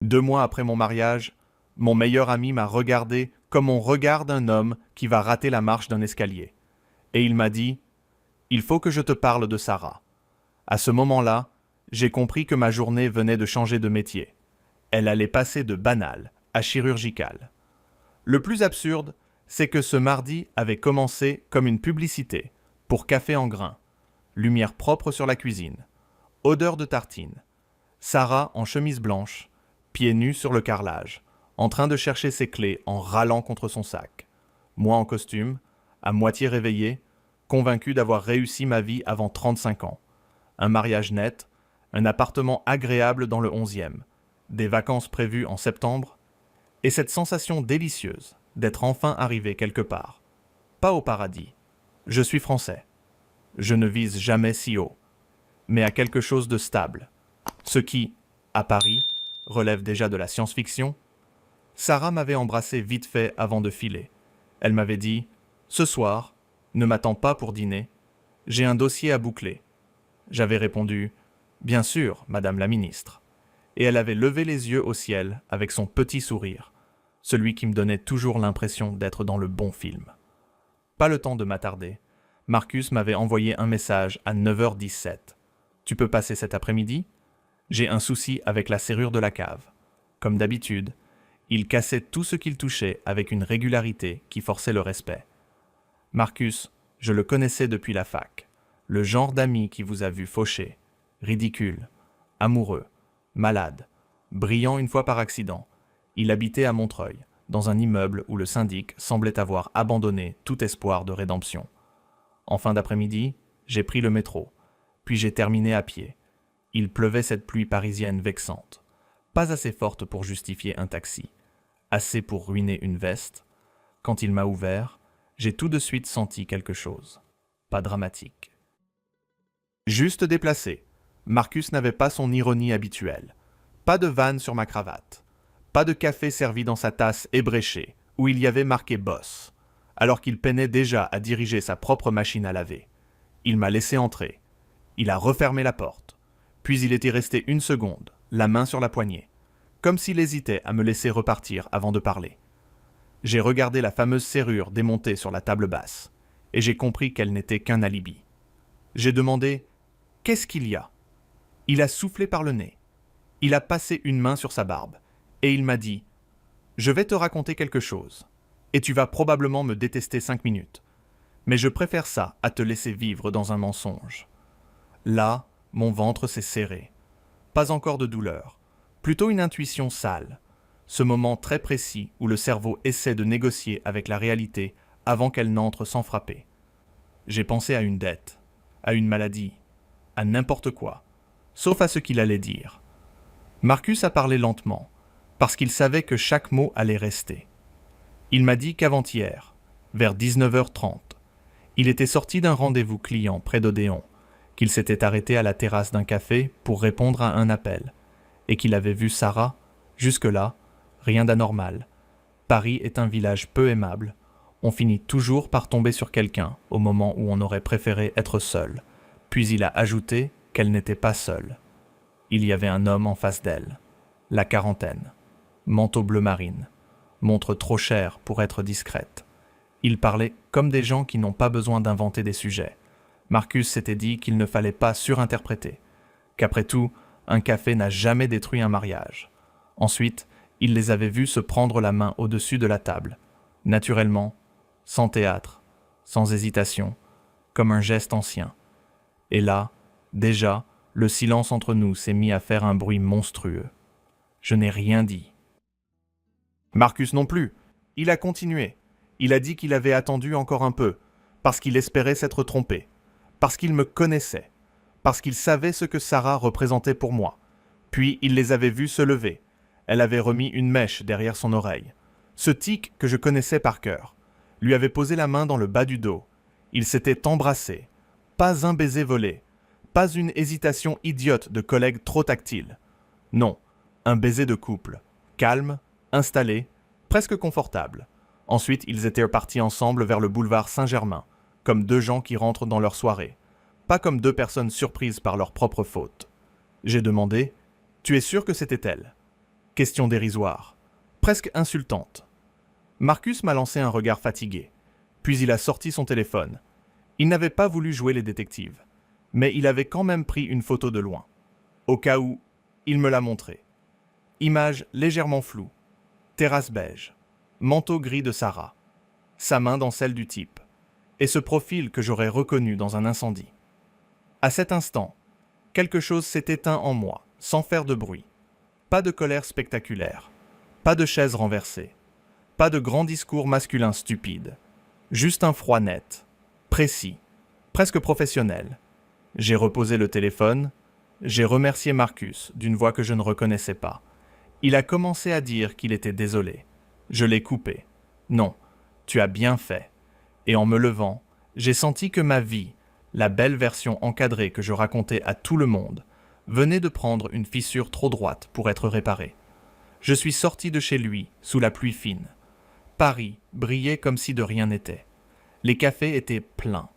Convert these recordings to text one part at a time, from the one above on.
2 mois après mon mariage, mon meilleur ami m'a regardé comme on regarde un homme qui va rater la marche d'un escalier. Et il m'a dit « Il faut que je te parle de Sarah ». À ce moment-là, j'ai compris que ma journée venait de changer de métier. Elle allait passer de banale à chirurgicale. Le plus absurde, c'est que ce mardi avait commencé comme une publicité pour café en grains, lumière propre sur la cuisine, odeur de tartine, Sarah en chemise blanche, pieds nus sur le carrelage, en train de chercher ses clés en râlant contre son sac. Moi en costume, à moitié réveillé, convaincu d'avoir réussi ma vie avant 35 ans. Un mariage net, un appartement agréable dans le 11e, des vacances prévues en septembre, et cette sensation délicieuse d'être enfin arrivé quelque part. Pas au paradis. Je suis français. Je ne vise jamais si haut, mais à quelque chose de stable. Ce qui, à Paris, relève déjà de la science-fiction. Sarah m'avait embrassé vite fait avant de filer. Elle m'avait dit « Ce soir, ne m'attends pas pour dîner. J'ai un dossier à boucler. » J'avais répondu « Bien sûr, Madame la Ministre. » Et elle avait levé les yeux au ciel avec son petit sourire, celui qui me donnait toujours l'impression d'être dans le bon film. Pas le temps de m'attarder. Marcus m'avait envoyé un message à 9h17. « Tu peux passer cet après-midi ? J'ai un souci avec la serrure de la cave. » Comme d'habitude, il cassait tout ce qu'il touchait avec une régularité qui forçait le respect. Marcus, je le connaissais depuis la fac. Le genre d'ami qui vous a vu faucher, ridicule, amoureux, malade, brillant une fois par accident. Il habitait à Montreuil, dans un immeuble où le syndic semblait avoir abandonné tout espoir de rédemption. En fin d'après-midi, j'ai pris le métro, puis j'ai terminé à pied. Il pleuvait cette pluie parisienne vexante, pas assez forte pour justifier un taxi, assez pour ruiner une veste. Quand il m'a ouvert, j'ai tout de suite senti quelque chose. Pas dramatique. Juste déplacé. Marcus n'avait pas son ironie habituelle. Pas de vanne sur ma cravate. Pas de café servi dans sa tasse ébréchée, où il y avait marqué « Boss », alors qu'il peinait déjà à diriger sa propre machine à laver. Il m'a laissé entrer. Il a refermé la porte. Puis il était resté 1 seconde, la main sur la poignée, comme s'il hésitait à me laisser repartir avant de parler. J'ai regardé la fameuse serrure démontée sur la table basse, et j'ai compris qu'elle n'était qu'un alibi. J'ai demandé « Qu'est-ce qu'il y a ?» Il a soufflé par le nez. Il a passé une main sur sa barbe, et il m'a dit « Je vais te raconter quelque chose, et tu vas probablement me détester 5 minutes, mais je préfère ça à te laisser vivre dans un mensonge. » Là, mon ventre s'est serré. Pas encore de douleur, plutôt une intuition sale, ce moment très précis où le cerveau essaie de négocier avec la réalité avant qu'elle n'entre sans frapper. J'ai pensé à une dette, à une maladie, à n'importe quoi, sauf à ce qu'il allait dire. Marcus a parlé lentement, parce qu'il savait que chaque mot allait rester. Il m'a dit qu'avant-hier, vers 19h30, il était sorti d'un rendez-vous client près d'Odéon, qu'il s'était arrêté à la terrasse d'un café pour répondre à un appel, et qu'il avait vu Sarah. Jusque-là, rien d'anormal. Paris est un village peu aimable. On finit toujours par tomber sur quelqu'un au moment où on aurait préféré être seul. Puis il a ajouté qu'elle n'était pas seule. Il y avait un homme en face d'elle. La quarantaine. Manteau bleu marine. Montre trop chère pour être discrète. Il parlait comme des gens qui n'ont pas besoin d'inventer des sujets. Marcus s'était dit qu'il ne fallait pas surinterpréter. Qu'après tout, un café n'a jamais détruit un mariage. Ensuite, il les avait vus se prendre la main au-dessus de la table. Naturellement, sans théâtre, sans hésitation, comme un geste ancien. Et là, déjà, le silence entre nous s'est mis à faire un bruit monstrueux. Je n'ai rien dit. Marcus non plus. Il a continué. Il a dit qu'il avait attendu encore un peu, parce qu'il espérait s'être trompé, parce qu'il me connaissait, parce qu'il savait ce que Sarah représentait pour moi. Puis il les avait vus se lever. Elle avait remis une mèche derrière son oreille. Ce tic que je connaissais par cœur lui avait posé la main dans le bas du dos. Ils s'étaient embrassés. Pas un baiser volé. Pas une hésitation idiote de collègues trop tactiles. Non, un baiser de couple. Calme, installé, presque confortable. Ensuite, ils étaient partis ensemble vers le boulevard Saint-Germain, comme 2 gens qui rentrent dans leur soirée. Pas comme 2 personnes surprises par leur propre faute. J'ai demandé « Tu es sûr que c'était elle ?» Question dérisoire, presque insultante. Marcus m'a lancé un regard fatigué, puis il a sorti son téléphone. Il n'avait pas voulu jouer les détectives, mais il avait quand même pris une photo de loin. Au cas où, il me l'a montrée. Image légèrement floue, terrasse beige, manteau gris de Sarah, sa main dans celle du type, et ce profil que j'aurais reconnu dans un incendie. À cet instant, quelque chose s'est éteint en moi, sans faire de bruit. Pas de colère spectaculaire, pas de chaise renversée, pas de grand discours masculin stupide, juste un froid net, précis, presque professionnel. J'ai reposé le téléphone, j'ai remercié Marcus d'une voix que je ne reconnaissais pas. Il a commencé à dire qu'il était désolé. Je l'ai coupé. Non, tu as bien fait. Et en me levant, j'ai senti que ma vie, la belle version encadrée que je racontais à tout le monde, venait de prendre une fissure trop droite pour être réparée. Je suis sorti de chez lui, sous la pluie fine. Paris brillait comme si de rien n'était. Les cafés étaient pleins.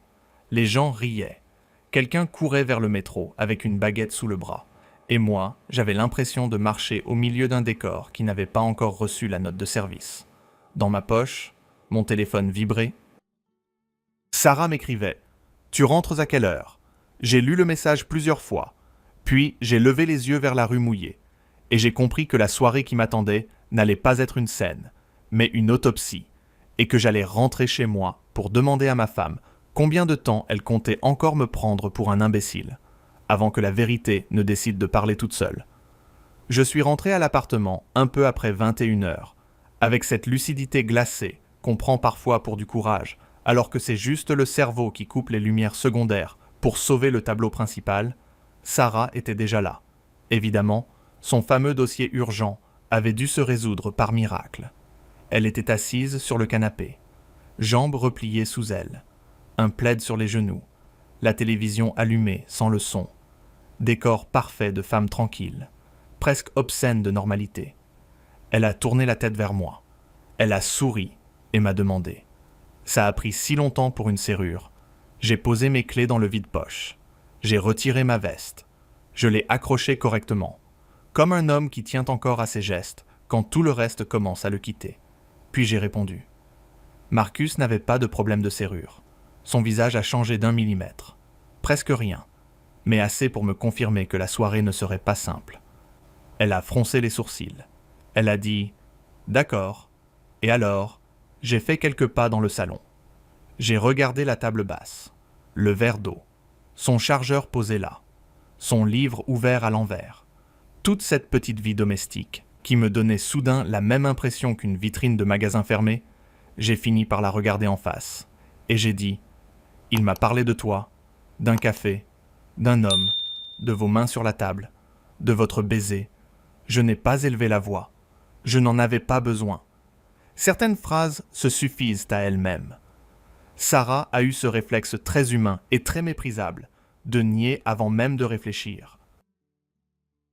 Les gens riaient. Quelqu'un courait vers le métro avec une baguette sous le bras. Et moi, j'avais l'impression de marcher au milieu d'un décor qui n'avait pas encore reçu la note de service. Dans ma poche, mon téléphone vibrait. Sarah m'écrivait « Tu rentres à quelle heure ?» J'ai lu le message plusieurs fois. Puis j'ai levé les yeux vers la rue mouillée. Et j'ai compris que la soirée qui m'attendait n'allait pas être une scène, mais une autopsie. Et que j'allais rentrer chez moi pour demander à ma femme combien de temps elle comptait encore me prendre pour un imbécile, avant que la vérité ne décide de parler toute seule. Je suis rentré à l'appartement un peu après 21h, avec cette lucidité glacée qu'on prend parfois pour du courage, alors que c'est juste le cerveau qui coupe les lumières secondaires pour sauver le tableau principal. Sarah était déjà là. Évidemment, son fameux dossier urgent avait dû se résoudre par miracle. Elle était assise sur le canapé, jambes repliées sous elle, un plaid sur les genoux, la télévision allumée sans le son, décor parfait de femme tranquille, presque obscène de normalité. Elle a tourné la tête vers moi. Elle a souri et m'a demandé. Ça a pris si longtemps pour une serrure. J'ai posé mes clés dans le vide-poche. J'ai retiré ma veste. Je l'ai accrochée correctement, comme un homme qui tient encore à ses gestes quand tout le reste commence à le quitter. Puis j'ai répondu. Marcus n'avait pas de problème de serrure. Son visage a changé d'1 millimètre. Presque rien, mais assez pour me confirmer que la soirée ne serait pas simple. Elle a froncé les sourcils. Elle a dit « D'accord. » Et alors, j'ai fait quelques pas dans le salon. J'ai regardé la table basse, le verre d'eau, son chargeur posé là, son livre ouvert à l'envers. Toute cette petite vie domestique, qui me donnait soudain la même impression qu'une vitrine de magasin fermé, j'ai fini par la regarder en face. Et j'ai dit « Il m'a parlé de toi, d'un café, d'un homme, de vos mains sur la table, de votre baiser. Je n'ai pas élevé la voix. Je n'en avais pas besoin. Certaines phrases se suffisent à elles-mêmes. » Sarah a eu ce réflexe très humain et très méprisable de nier avant même de réfléchir.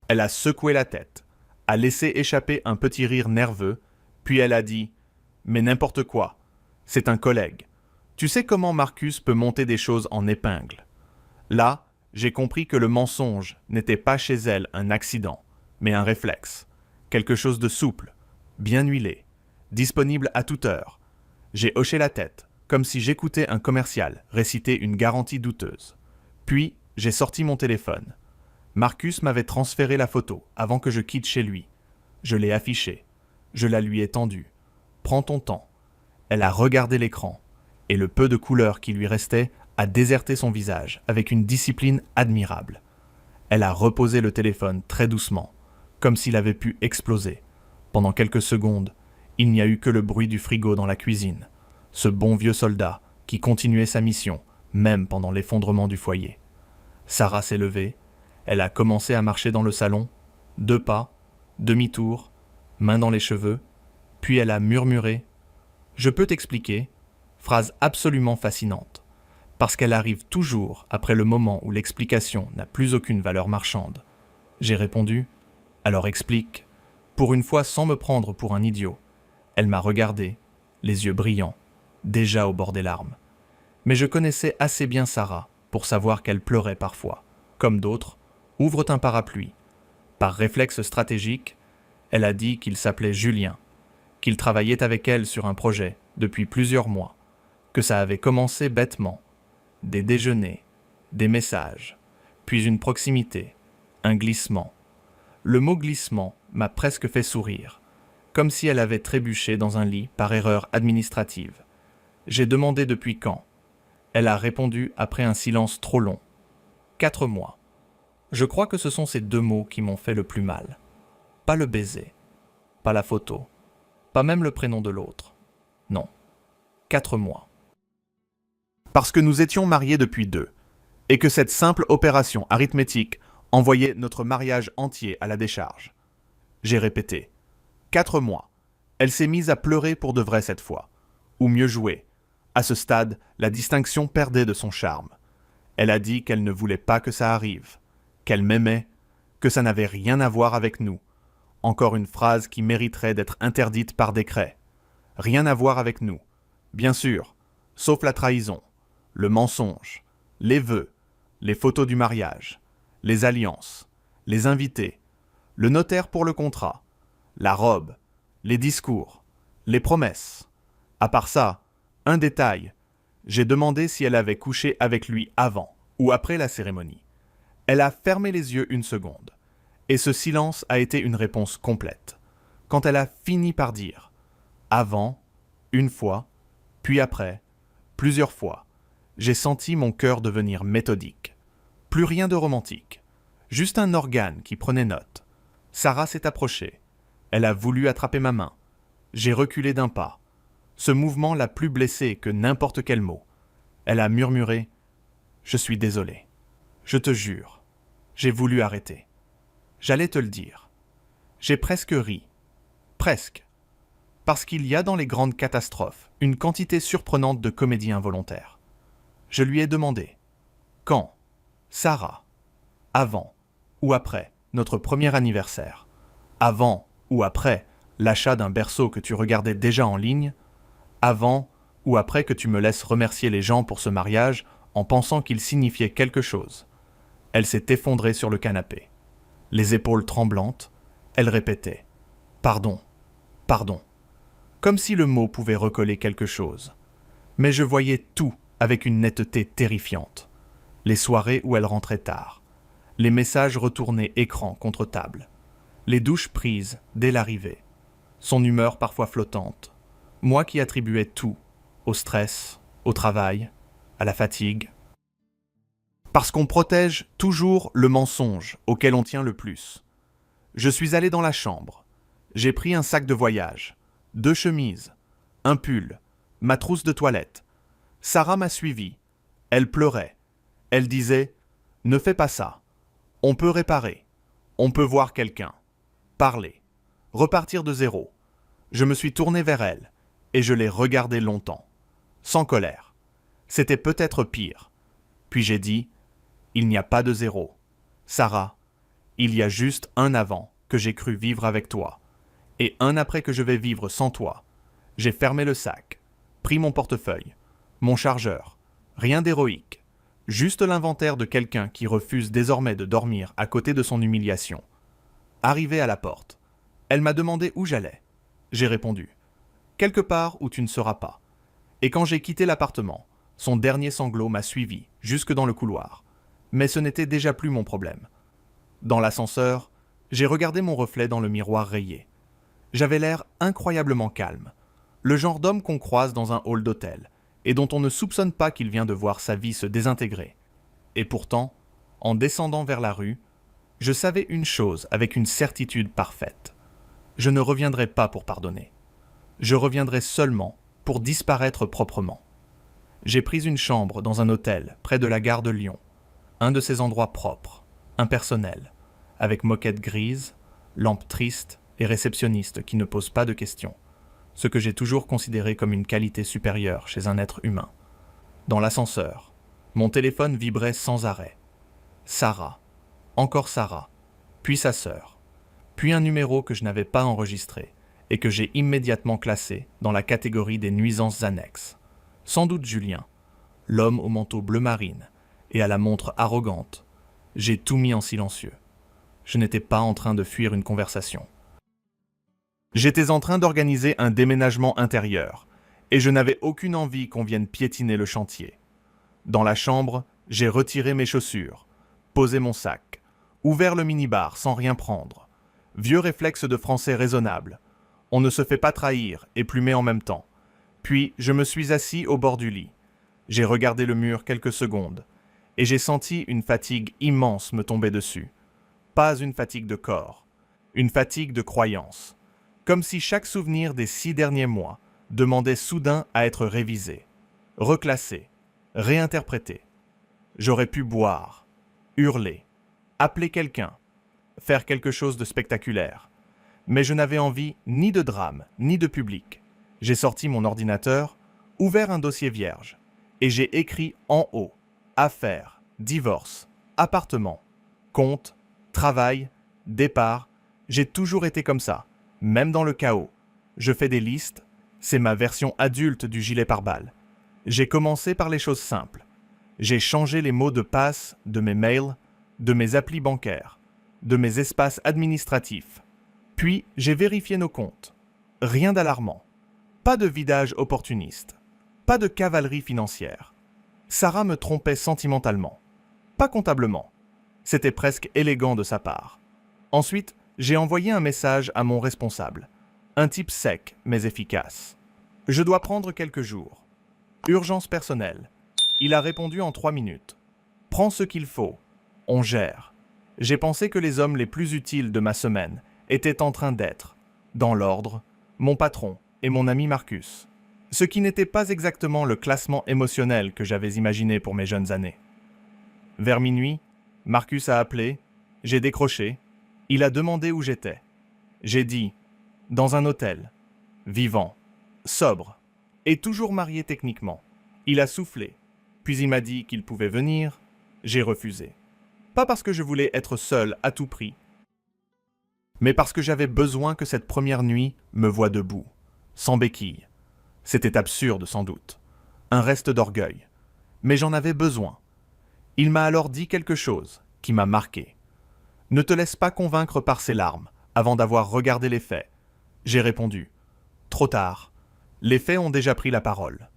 Elle a secoué la tête, a laissé échapper un petit rire nerveux, puis elle a dit « Mais n'importe quoi, c'est un collègue. Tu sais comment Marcus peut monter des choses en épingle. » Là, j'ai compris que le mensonge n'était pas chez elle un accident, mais un réflexe, quelque chose de souple, bien huilé, disponible à toute heure. J'ai hoché la tête, comme si j'écoutais un commercial réciter une garantie douteuse. Puis, j'ai sorti mon téléphone. Marcus m'avait transféré la photo avant que je quitte chez lui. Je l'ai affichée. Je la lui ai tendue. Prends ton temps. Elle a regardé l'écran, et le peu de couleur qui lui restait a déserté son visage avec une discipline admirable. Elle a reposé le téléphone très doucement, comme s'il avait pu exploser. Pendant quelques secondes, il n'y a eu que le bruit du frigo dans la cuisine. Ce bon vieux soldat qui continuait sa mission, même pendant l'effondrement du foyer. Sarah s'est levée, elle a commencé à marcher dans le salon, 2 pas, demi-tour, main dans les cheveux, puis elle a murmuré « Je peux t'expliquer », phrase absolument fascinante, parce qu'elle arrive toujours après le moment où l'explication n'a plus aucune valeur marchande. J'ai répondu « Alors explique », pour une fois sans me prendre pour un idiot. Elle m'a regardé, les yeux brillants, déjà au bord des larmes. Mais je connaissais assez bien Sarah pour savoir qu'elle pleurait parfois. Comme d'autres, ouvrent un parapluie. Par réflexe stratégique, Elle a dit qu'il s'appelait Julien, qu'il travaillait avec elle sur un projet depuis plusieurs mois, que ça avait commencé bêtement. Des déjeuners, des messages, puis une proximité, un glissement. Le mot glissement m'a presque fait sourire, comme si elle avait trébuché dans un lit par erreur administrative. J'ai demandé depuis quand. Elle a répondu après un silence trop long. 4 mois. Je crois que ce sont ces 2 mots qui m'ont fait le plus mal. Pas le baiser, pas la photo, pas même le prénom de l'autre. Non. 4 mois. Parce que nous étions mariés depuis 2, et que cette simple opération arithmétique envoyait notre mariage entier à la décharge. J'ai répété. 4 mois. Elle s'est mise à pleurer pour de vrai cette fois. Ou mieux jouer. À ce stade, la distinction perdait de son charme. Elle a dit qu'elle ne voulait pas que ça arrive, qu'elle m'aimait, que ça n'avait rien à voir avec nous. Encore une phrase qui mériterait d'être interdite par décret. Rien à voir avec nous. Bien sûr, sauf la trahison, le mensonge, les vœux, les photos du mariage, les alliances, les invités, le notaire pour le contrat, la robe, les discours, les promesses. À part ça, un détail. J'ai demandé si elle avait couché avec lui avant ou après la cérémonie. Elle a fermé les yeux une seconde. Et ce silence a été une réponse complète. Quand elle a fini par dire « avant »,« une fois », puis après, plusieurs fois, j'ai senti mon cœur devenir méthodique. Plus rien de romantique. Juste un organe qui prenait note. Sarah s'est approchée. Elle a voulu attraper ma main. J'ai reculé d'un pas. Ce mouvement l'a plus blessée que n'importe quel mot. Elle a murmuré « Je suis désolé. Je te jure. J'ai voulu arrêter. J'allais te le dire. » J'ai presque ri. Presque. Parce qu'il y a dans les grandes catastrophes une quantité surprenante de comédie involontaire. Je lui ai demandé « Quand, Sarah, avant ou après notre premier anniversaire, avant ou après l'achat d'un berceau que tu regardais déjà en ligne, avant ou après que tu me laisses remercier les gens pour ce mariage en pensant qu'il signifiait quelque chose. » Elle s'est effondrée sur le canapé. Les épaules tremblantes, elle répétait « Pardon, pardon », comme si le mot pouvait recoller quelque chose. Mais je voyais tout avec une netteté terrifiante. Les soirées où elle rentrait tard, les messages retournés écran contre table, les douches prises dès l'arrivée, son humeur parfois flottante, moi qui attribuais tout au stress, au travail, à la fatigue. Parce qu'on protège toujours le mensonge auquel on tient le plus. Je suis allé dans la chambre. J'ai pris un sac de voyage, 2 chemises, un pull, ma trousse de toilette. Sarah m'a suivi. Elle pleurait. Elle disait « Ne fais pas ça. On peut réparer. On peut voir quelqu'un. Parler. Repartir de zéro. » Je me suis tourné vers elle et je l'ai regardée longtemps, sans colère. C'était peut-être pire. Puis j'ai dit « Il n'y a pas de zéro. Sarah, il y a juste un avant que j'ai cru vivre avec toi, et un après que je vais vivre sans toi. » J'ai fermé le sac, pris mon portefeuille, mon chargeur, rien d'héroïque, juste l'inventaire de quelqu'un qui refuse désormais de dormir à côté de son humiliation. Arrivé à la porte, elle m'a demandé où j'allais. J'ai répondu « Quelque part où tu ne seras pas. » Et quand j'ai quitté l'appartement, son dernier sanglot m'a suivi jusque dans le couloir. Mais ce n'était déjà plus mon problème. Dans l'ascenseur, j'ai regardé mon reflet dans le miroir rayé. J'avais l'air incroyablement calme, le genre d'homme qu'on croise dans un hall d'hôtel et dont on ne soupçonne pas qu'il vient de voir sa vie se désintégrer. Et pourtant, en descendant vers la rue, je savais une chose avec une certitude parfaite. Je ne reviendrai pas pour pardonner. Je reviendrai seulement pour disparaître proprement. J'ai pris une chambre dans un hôtel près de la gare de Lyon, un de ces endroits propres, impersonnels, avec moquette grise, lampe triste et réceptionniste qui ne pose pas de questions, ce que j'ai toujours considéré comme une qualité supérieure chez un être humain. Dans l'ascenseur, mon téléphone vibrait sans arrêt. Sarah, encore Sarah, puis sa sœur, puis un numéro que je n'avais pas enregistré et que j'ai immédiatement classé dans la catégorie des nuisances annexes. Sans doute Julien, l'homme au manteau bleu marine et à la montre arrogante. J'ai tout mis en silencieux. Je n'étais pas en train de fuir une conversation. J'étais en train d'organiser un déménagement intérieur, et je n'avais aucune envie qu'on vienne piétiner le chantier. Dans la chambre, j'ai retiré mes chaussures, posé mon sac, ouvert le minibar sans rien prendre. Vieux réflexe de français raisonnable. On ne se fait pas trahir et plumer en même temps. Puis je me suis assis au bord du lit. J'ai regardé le mur quelques secondes, et j'ai senti une fatigue immense me tomber dessus. Pas une fatigue de corps, une fatigue de croyance. Comme si chaque souvenir des 6 derniers mois demandait soudain à être révisé, reclassé, réinterprété. J'aurais pu boire, hurler, appeler quelqu'un, faire quelque chose de spectaculaire. Mais je n'avais envie ni de drame, ni de public. J'ai sorti mon ordinateur, ouvert un dossier vierge, et j'ai écrit en haut « Affaires, divorce, appartement, compte, travail, départ ». J'ai toujours été comme ça, même dans le chaos. Je fais des listes, c'est ma version adulte du gilet pare-balles. J'ai commencé par les choses simples. J'ai changé les mots de passe de mes mails, de mes applis bancaires, de mes espaces administratifs. Puis, j'ai vérifié nos comptes. Rien d'alarmant. Pas de vidage opportuniste. Pas de cavalerie financière. Sarah me trompait sentimentalement. Pas comptablement. C'était presque élégant de sa part. Ensuite, j'ai envoyé un message à mon responsable. Un type sec, mais efficace. Je dois prendre quelques jours. Urgence personnelle. Il a répondu en 3 minutes. Prends ce qu'il faut. On gère. J'ai pensé que les hommes les plus utiles de ma semaine étaient en train d'être, dans l'ordre, mon patron et mon ami Marcus. Ce qui n'était pas exactement le classement émotionnel que j'avais imaginé pour mes jeunes années. Vers minuit, Marcus a appelé, j'ai décroché, il a demandé où j'étais. J'ai dit, dans un hôtel, vivant, sobre, et toujours marié techniquement. Il a soufflé, puis il m'a dit qu'il pouvait venir, j'ai refusé. Pas parce que je voulais être seul à tout prix, mais parce que j'avais besoin que cette première nuit me voie debout, sans béquille. C'était absurde sans doute, un reste d'orgueil, mais j'en avais besoin. Il m'a alors dit quelque chose qui m'a marqué. Ne te laisse pas convaincre par ses larmes avant d'avoir regardé les faits. J'ai répondu. Trop tard. Les faits ont déjà pris la parole.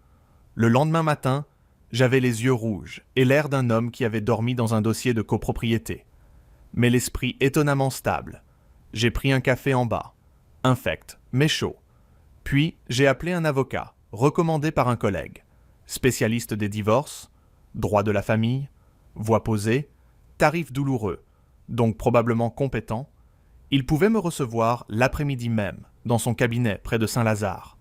Le lendemain matin, j'avais les yeux rouges et l'air d'un homme qui avait dormi dans un dossier de copropriété. Mais l'esprit étonnamment stable. J'ai pris un café en bas, infect, mais chaud. Puis, j'ai appelé un avocat, recommandé par un collègue, spécialiste des divorces, droit de la famille, voix posée, tarif douloureux, donc probablement compétent. Il pouvait me recevoir l'après-midi même, dans son cabinet près de Saint-Lazare.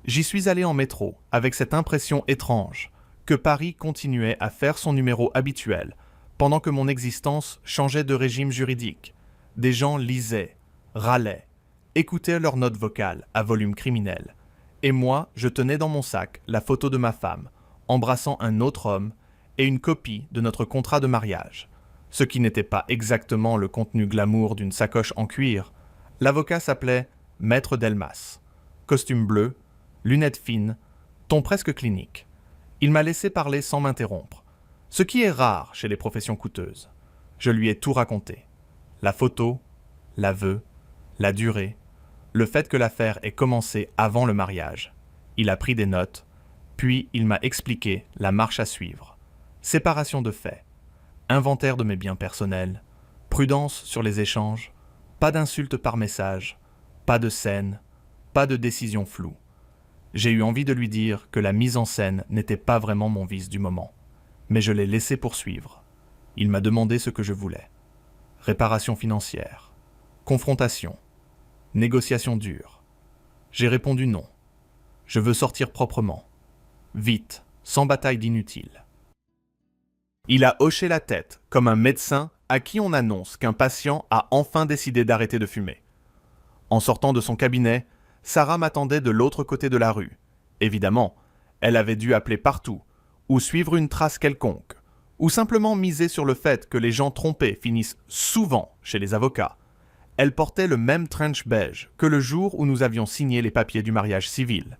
J'y suis allé en métro, avec cette impression étrange, que Paris continuait à faire son numéro habituel, pendant que mon existence changeait de régime juridique. Des gens lisaient, râlaient, écoutaient leurs notes vocales à volume criminel. Et moi, je tenais dans mon sac la photo de ma femme, embrassant un autre homme, et une copie de notre contrat de mariage. Ce qui n'était pas exactement le contenu glamour d'une sacoche en cuir. L'avocat s'appelait Maître Delmas. Costume bleu, lunettes fines, ton presque clinique. Il m'a laissé parler sans m'interrompre, ce qui est rare chez les professions coûteuses. Je lui ai tout raconté. La photo, l'aveu, la durée, le fait que l'affaire ait commencé avant le mariage. Il a pris des notes, puis il m'a expliqué la marche à suivre. Séparation de faits, inventaire de mes biens personnels, prudence sur les échanges, pas d'insultes par message, pas de scène, pas de décision floue. J'ai eu envie de lui dire que la mise en scène n'était pas vraiment mon vice du moment, mais je l'ai laissé poursuivre. Il m'a demandé ce que je voulais. Réparation financière, confrontation, négociation dure. J'ai répondu non. Je veux sortir proprement, vite, sans bataille d'inutile. Il a hoché la tête, comme un médecin à qui on annonce qu'un patient a enfin décidé d'arrêter de fumer. En sortant de son cabinet, Sarah m'attendait de l'autre côté de la rue. Évidemment, elle avait dû appeler partout, ou suivre une trace quelconque, ou simplement miser sur le fait que les gens trompés finissent souvent chez les avocats. Elle portait le même trench beige que le jour où nous avions signé les papiers du mariage civil.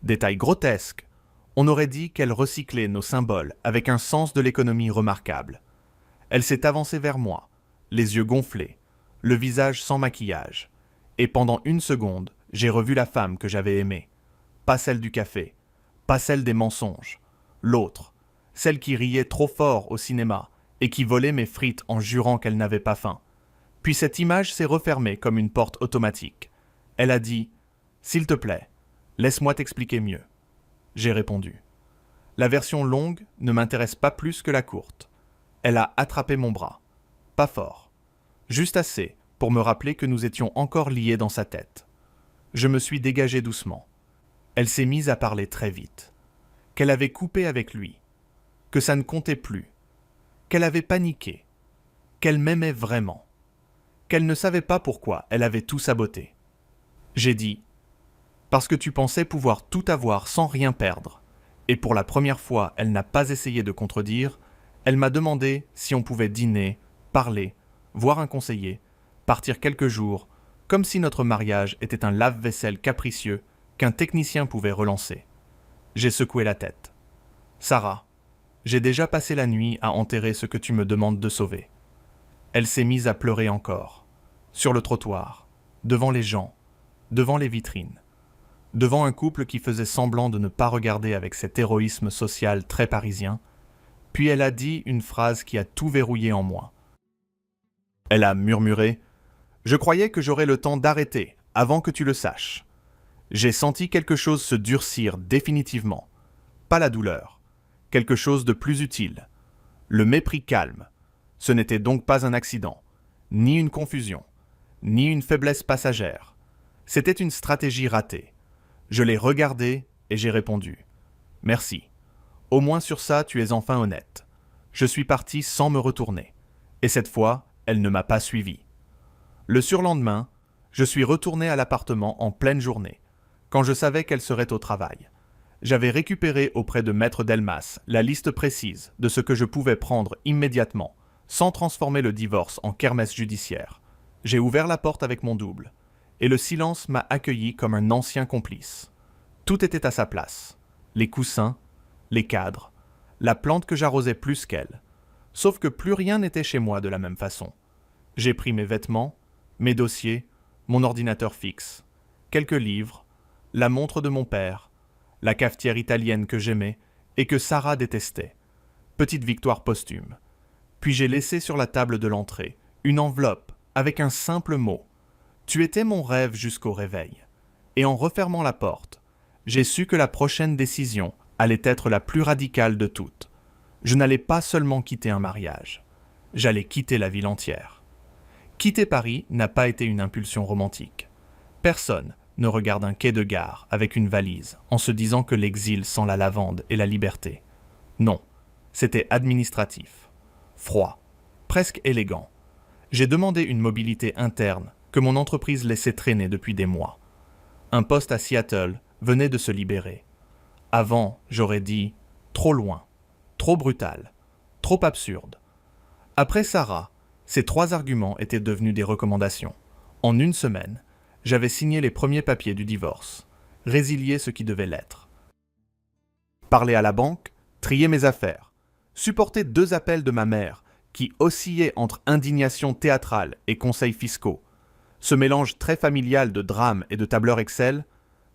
Détail grotesque, on aurait dit qu'elle recyclait nos symboles avec un sens de l'économie remarquable. Elle s'est avancée vers moi, les yeux gonflés, le visage sans maquillage, et pendant une seconde, j'ai revu la femme que j'avais aimée. Pas celle du café, pas celle des mensonges, l'autre, celle qui riait trop fort au cinéma et qui volait mes frites en jurant qu'elle n'avait pas faim. Puis cette image s'est refermée comme une porte automatique. Elle a dit « S'il te plaît, laisse-moi t'expliquer mieux. » J'ai répondu. La version longue ne m'intéresse pas plus que la courte. Elle a attrapé mon bras. Pas fort. Juste assez pour me rappeler que nous étions encore liés dans sa tête. Je me suis dégagé doucement. Elle s'est mise à parler très vite. Qu'elle avait coupé avec lui. Que ça ne comptait plus. Qu'elle avait paniqué. Qu'elle m'aimait vraiment. Qu'elle ne savait pas pourquoi elle avait tout saboté. J'ai dit « Parce que tu pensais pouvoir tout avoir sans rien perdre. » Et pour la première fois, elle n'a pas essayé de contredire. Elle m'a demandé si on pouvait dîner, parler, voir un conseiller, partir quelques jours, comme si notre mariage était un lave-vaisselle capricieux qu'un technicien pouvait relancer. J'ai secoué la tête. « Sarah, j'ai déjà passé la nuit à enterrer ce que tu me demandes de sauver. » Elle s'est mise à pleurer encore, sur le trottoir, devant les gens, devant les vitrines, devant un couple qui faisait semblant de ne pas regarder avec cet héroïsme social très parisien, puis elle a dit une phrase qui a tout verrouillé en moi. Elle a murmuré « Je croyais que j'aurais le temps d'arrêter, avant que tu le saches. » J'ai senti quelque chose se durcir définitivement. Pas la douleur. Quelque chose de plus utile. Le mépris calme. Ce n'était donc pas un accident, ni une confusion, ni une faiblesse passagère. C'était une stratégie ratée. Je l'ai regardée et j'ai répondu « Merci. Au moins sur ça, tu es enfin honnête. » Je suis parti sans me retourner. Et cette fois, elle ne m'a pas suivi. Le surlendemain, je suis retourné à l'appartement en pleine journée, quand je savais qu'elle serait au travail. J'avais récupéré auprès de Maître Delmas la liste précise de ce que je pouvais prendre immédiatement, sans transformer le divorce en kermesse judiciaire. J'ai ouvert la porte avec mon double, et le silence m'a accueilli comme un ancien complice. Tout était à sa place. Les coussins, les cadres, la plante que j'arrosais plus qu'elle. Sauf que plus rien n'était chez moi de la même façon. J'ai pris mes vêtements, mes dossiers, mon ordinateur fixe, quelques livres, la montre de mon père, la cafetière italienne que j'aimais et que Sarah détestait. Petite victoire posthume. Puis j'ai laissé sur la table de l'entrée une enveloppe avec un simple mot. Tu étais mon rêve jusqu'au réveil. Et en refermant la porte, j'ai su que la prochaine décision allait être la plus radicale de toutes. Je n'allais pas seulement quitter un mariage. J'allais quitter la ville entière. Quitter Paris n'a pas été une impulsion romantique. Personne ne regarde un quai de gare avec une valise en se disant que l'exil sent la lavande et la liberté. Non, c'était administratif, froid, presque élégant. J'ai demandé une mobilité interne que mon entreprise laissait traîner depuis des mois. Un poste à Seattle venait de se libérer. Avant, j'aurais dit trop loin, trop brutal, trop absurde. Après Sarah, ces 3 arguments étaient devenus des recommandations. En une semaine, j'avais signé les premiers papiers du divorce, résilié ce qui devait l'être. Parler à la banque, trier mes affaires, supporter 2 appels de ma mère qui oscillaient entre indignation théâtrale et conseils fiscaux. Ce mélange très familial de drames et de tableurs Excel,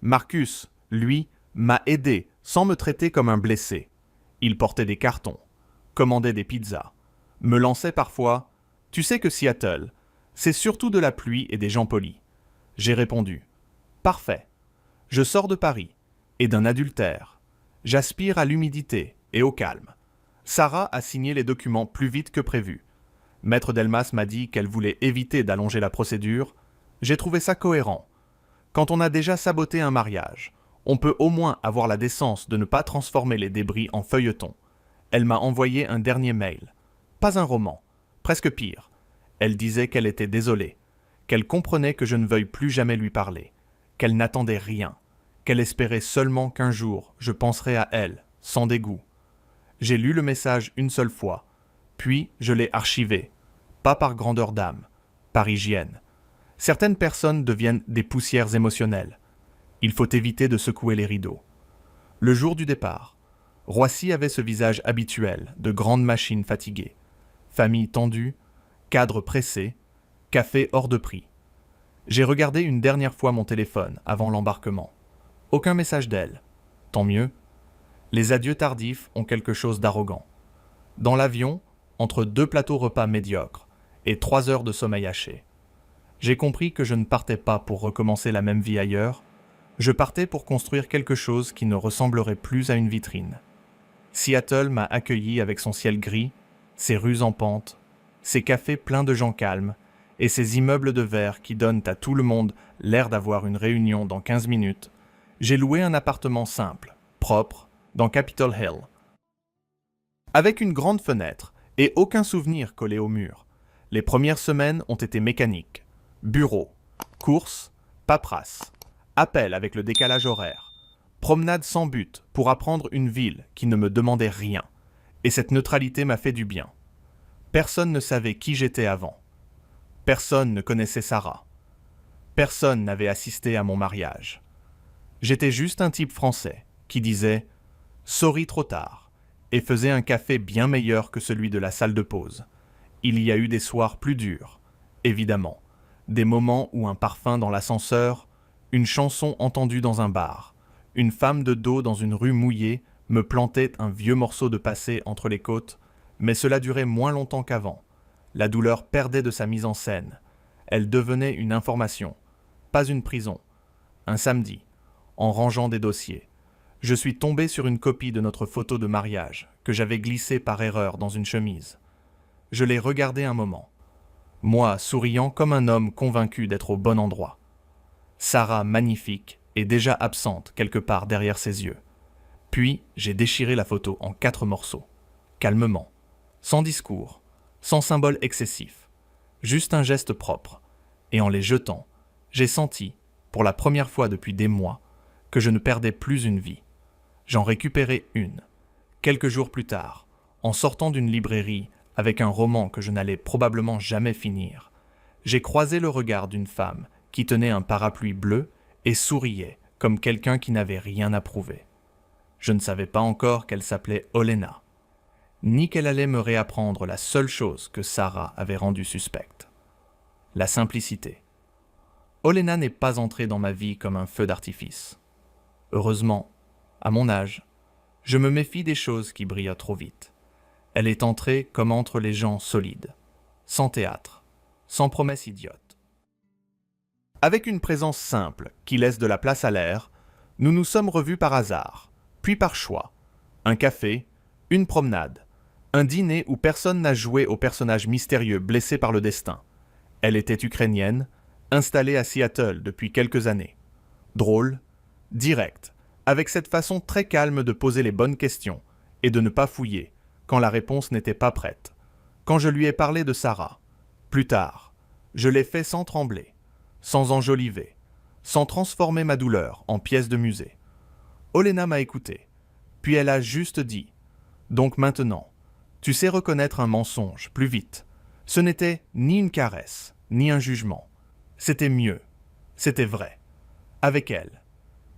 Marcus, lui, m'a aidé sans me traiter comme un blessé. Il portait des cartons, commandait des pizzas, me lançait parfois « Tu sais que Seattle, c'est surtout de la pluie et des gens polis. » J'ai répondu « Parfait. Je sors de Paris et d'un adultère. J'aspire à l'humidité et au calme. » Sarah a signé les documents plus vite que prévu. Maître Delmas m'a dit qu'elle voulait éviter d'allonger la procédure. J'ai trouvé ça cohérent. Quand on a déjà saboté un mariage, on peut au moins avoir la décence de ne pas transformer les débris en feuilleton. Elle m'a envoyé un dernier mail. Pas un roman, presque pire. Elle disait qu'elle était désolée, qu'elle comprenait que je ne veuille plus jamais lui parler, qu'elle n'attendait rien, qu'elle espérait seulement qu'un jour je penserais à elle, sans dégoût. J'ai lu le message une seule fois, puis je l'ai archivé, pas par grandeur d'âme, par hygiène. Certaines personnes deviennent des poussières émotionnelles. Il faut éviter de secouer les rideaux. Le jour du départ, Roissy avait ce visage habituel de grande machine fatiguée. Famille tendue, cadre pressé, café hors de prix. J'ai regardé une dernière fois mon téléphone avant l'embarquement. Aucun message d'elle. Tant mieux. Les adieux tardifs ont quelque chose d'arrogant. Dans l'avion, entre 2 plateaux repas médiocres et 3 heures de sommeil haché, j'ai compris que je ne partais pas pour recommencer la même vie ailleurs, je partais pour construire quelque chose qui ne ressemblerait plus à une vitrine. Seattle m'a accueilli avec son ciel gris, ses rues en pente, ses cafés pleins de gens calmes et ses immeubles de verre qui donnent à tout le monde l'air d'avoir une réunion dans 15 minutes. J'ai loué un appartement simple, propre, dans Capitol Hill. Avec une grande fenêtre et aucun souvenir collé au mur, les premières semaines ont été mécaniques. Bureau, courses, paperasse, appel avec le décalage horaire, promenade sans but pour apprendre une ville qui ne me demandait rien. Et cette neutralité m'a fait du bien. Personne ne savait qui j'étais avant. Personne ne connaissait Sarah. Personne n'avait assisté à mon mariage. J'étais juste un type français qui disait « sorry trop tard » et faisait un café bien meilleur que celui de la salle de pause. Il y a eu des soirs plus durs, évidemment. Des moments où un parfum dans l'ascenseur, une chanson entendue dans un bar, une femme de dos dans une rue mouillée me plantait un vieux morceau de passé entre les côtes, mais cela durait moins longtemps qu'avant. La douleur perdait de sa mise en scène. Elle devenait une information, pas une prison. Un samedi, en rangeant des dossiers, je suis tombé sur une copie de notre photo de mariage que j'avais glissée par erreur dans une chemise. Je l'ai regardée un moment. Moi, souriant comme un homme convaincu d'être au bon endroit. Sarah, magnifique, et déjà absente quelque part derrière ses yeux. Puis, j'ai déchiré la photo en 4 morceaux. Calmement, sans discours, sans symbole excessif. Juste un geste propre. Et en les jetant, j'ai senti, pour la première fois depuis des mois, que je ne perdais plus une vie. J'en récupérais une. Quelques jours plus tard, en sortant d'une librairie avec un roman que je n'allais probablement jamais finir, j'ai croisé le regard d'une femme qui tenait un parapluie bleu et souriait comme quelqu'un qui n'avait rien à prouver. Je ne savais pas encore qu'elle s'appelait Olena, ni qu'elle allait me réapprendre la seule chose que Sarah avait rendue suspecte. La simplicité. Olena n'est pas entrée dans ma vie comme un feu d'artifice. Heureusement, à mon âge, je me méfie des choses qui brillent trop vite. Elle est entrée comme entre les gens solides, sans théâtre, sans promesse idiote. Avec une présence simple qui laisse de la place à l'air, nous nous sommes revus par hasard, puis par choix. Un café, une promenade, un dîner où personne n'a joué au personnage mystérieux blessé par le destin. Elle était ukrainienne, installée à Seattle depuis quelques années. Drôle, directe, avec cette façon très calme de poser les bonnes questions et de ne pas fouiller quand la réponse n'était pas prête. Quand je lui ai parlé de Sarah, plus tard, je l'ai fait sans trembler, sans enjoliver, sans transformer ma douleur en pièce de musée. Olena m'a écouté, puis elle a juste dit « Donc maintenant, tu sais reconnaître un mensonge plus vite. Ce n'était ni une caresse, ni un jugement. C'était mieux, c'était vrai. » Avec elle,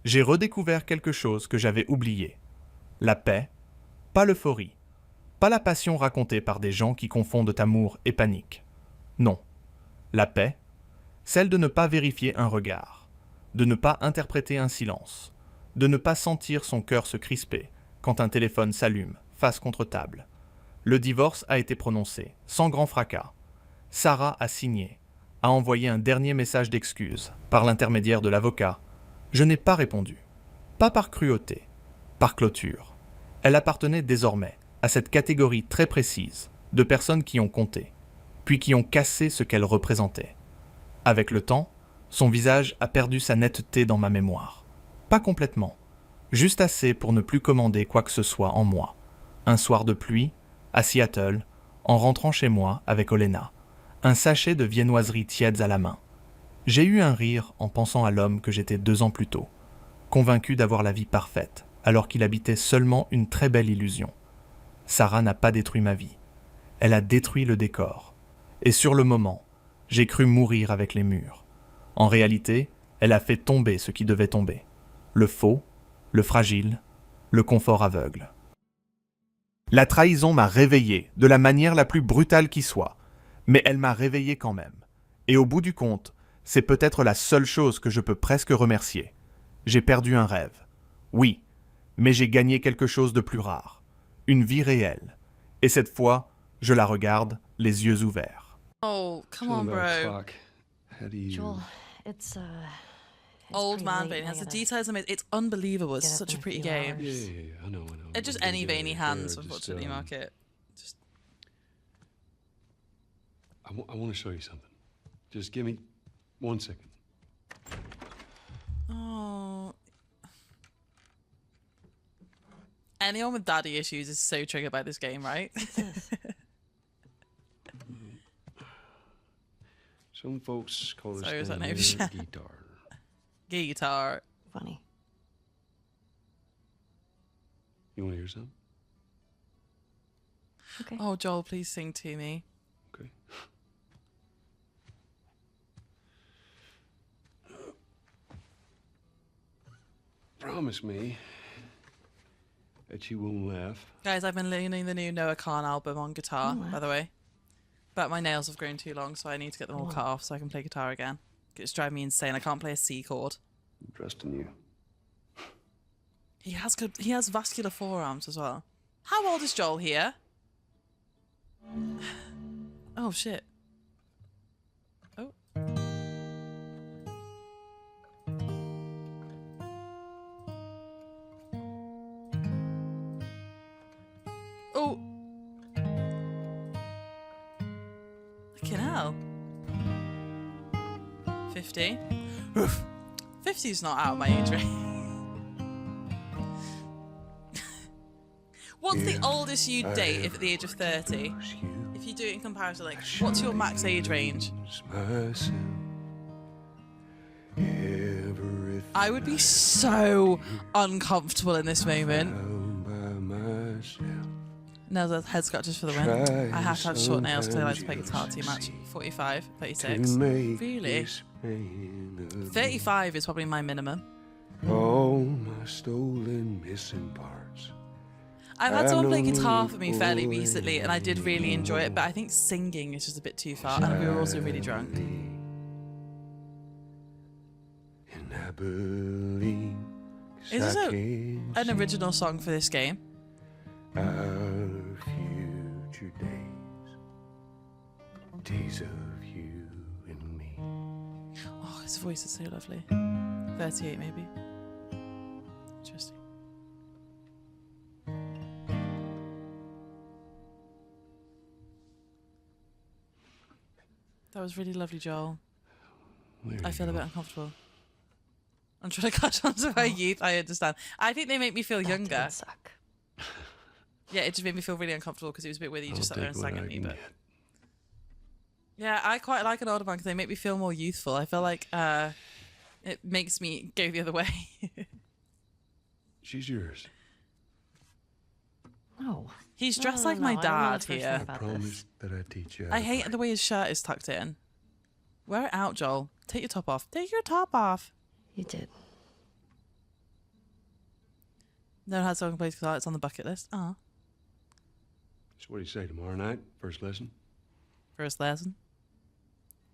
j'ai redécouvert quelque chose que j'avais oublié. La paix, pas l'euphorie, pas la passion racontée par des gens qui confondent amour et panique. Non, la paix, celle de ne pas vérifier un regard, de ne pas interpréter un silence, de ne pas sentir son cœur se crisper quand un téléphone s'allume, face contre table. Le divorce a été prononcé, sans grand fracas. Sarah a signé, a envoyé un dernier message d'excuse par l'intermédiaire de l'avocat. Je n'ai pas répondu. Pas par cruauté, par clôture. Elle appartenait désormais à cette catégorie très précise de personnes qui ont compté, puis qui ont cassé ce qu'elle représentait. Avec le temps, son visage a perdu sa netteté dans ma mémoire. Pas complètement, juste assez pour ne plus commander quoi que ce soit en moi. Un soir de pluie, à Seattle, en rentrant chez moi avec Olena, un sachet de viennoiseries tièdes à la main. J'ai eu un rire en pensant à l'homme que j'étais 2 ans plus tôt, convaincu d'avoir la vie parfaite, alors qu'il habitait seulement une très belle illusion. Sarah n'a pas détruit ma vie. Elle a détruit le décor. Et sur le moment, j'ai cru mourir avec les murs. En réalité, elle a fait tomber ce qui devait tomber. Le faux, le fragile, le confort aveugle. La trahison m'a réveillé de la manière la plus brutale qui soit, mais elle m'a réveillé quand même. Et au bout du compte, C'est peut-être la seule chose que je peux presque remercier. J'ai perdu un rêve. Oui, mais j'ai gagné quelque chose de plus rare. Une vie réelle. Et cette fois, je la regarde les yeux ouverts. Oh, come on, Something about a bro. clock. How do you... Joel, it's Old pretty man late vein and I has the gotta details. It's unbelievable. It's get up such a in a pretty few game. hours. Yeah, I know. It's just I'm any getting veiny there. hands, Just, unfortunately, Mark it. Just I want to show you something. Just give me 1 second. oh. Anyone with daddy issues is so triggered by this game, right? Some folks call this Sorry, was that thing Navy a Shell? guitar. Guitar. Funny. You want to hear something? Okay. Oh, Joel, please sing to me. Okay. Promise me that you won't laugh. Guys, I've been learning the new Noah Khan album on guitar, Oh, wow. by the way. But my nails have grown too long, so I need to get them all cut off so I can play guitar again. It's driving me insane. I can't play a C chord. I'm trusting you. He has vascular forearms as well. How old is Joel here? Oh shit. Oh. Oh. Fucking hell. 50. Oof. 50 is not out of my age range. What's the oldest you'd date if at the age of 30? If you do it in comparison, like, what's your max age range? I would be so uncomfortable in this moment. Nails, head scratches for the win. I have to have short nails because I like to play guitar too much. 45, 36. Really? 35 is probably my minimum. All my stolen missing parts. I've had someone play guitar for me fairly recently and I did really enjoy it, but I think singing is just a bit too far and we were also really drunk. And I believe Is this an original song for this game? our future days of you and me. Oh, his voice is so lovely. 38 maybe. Interesting. That was really lovely, Joel. There I you feel a go. bit uncomfortable. I'm trying to catch on to my youth. I understand. I think they make me feel That younger. didn't suck. Yeah, it just made me feel really uncomfortable because it was a bit weird that you just I'll sat there and take what sang at I me. can But get. yeah, I quite like an older man because they make me feel more youthful. I feel like it makes me go the other way. She's yours. No. He's No, dressed no, like no, my I don't know dad what's first here. thing I about promised this. that I'd teach you. How I to hate fight. the way his shirt is tucked in. Wear it out, Joel. Take your top off. Take your top off. You did. Never had someone play guitar. It's on the bucket list. Ah, So what do you say tomorrow night? First lesson? first lesson.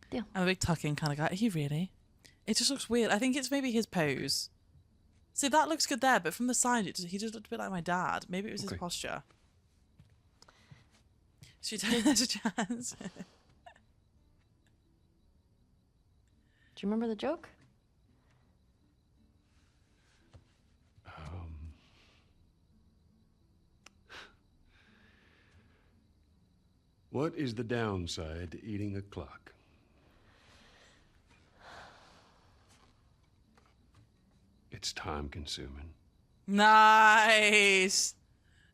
Deal. I'm a big tucking kind of guy. Are you really? It just looks weird. I think it's maybe his pose. See, that looks good there, but from the side, he just looked a bit like my dad. Maybe it was his Okay. posture. Should we take this a chance? Do you remember the joke? What is the downside to eating a clock? It's time consuming. Nice.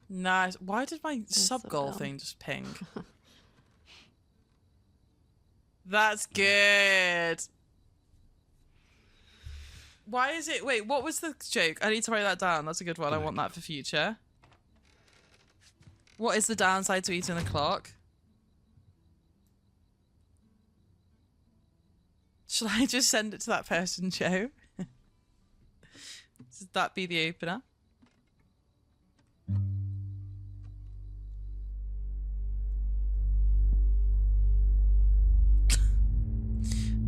Nice. Why did my sub so goal dumb. thing just ping? That's good. Why is it? Wait, what was the joke? I need to write that down. That's a good one. I want that for future. What is the downside to eating a clock? Shall I just send it to that person, Joe? Should that be the opener?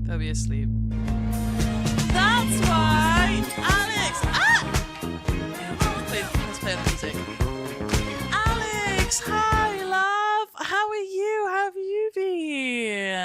They'll be asleep. That's why, Alex. Ah! Let's play the music. Alex, hi.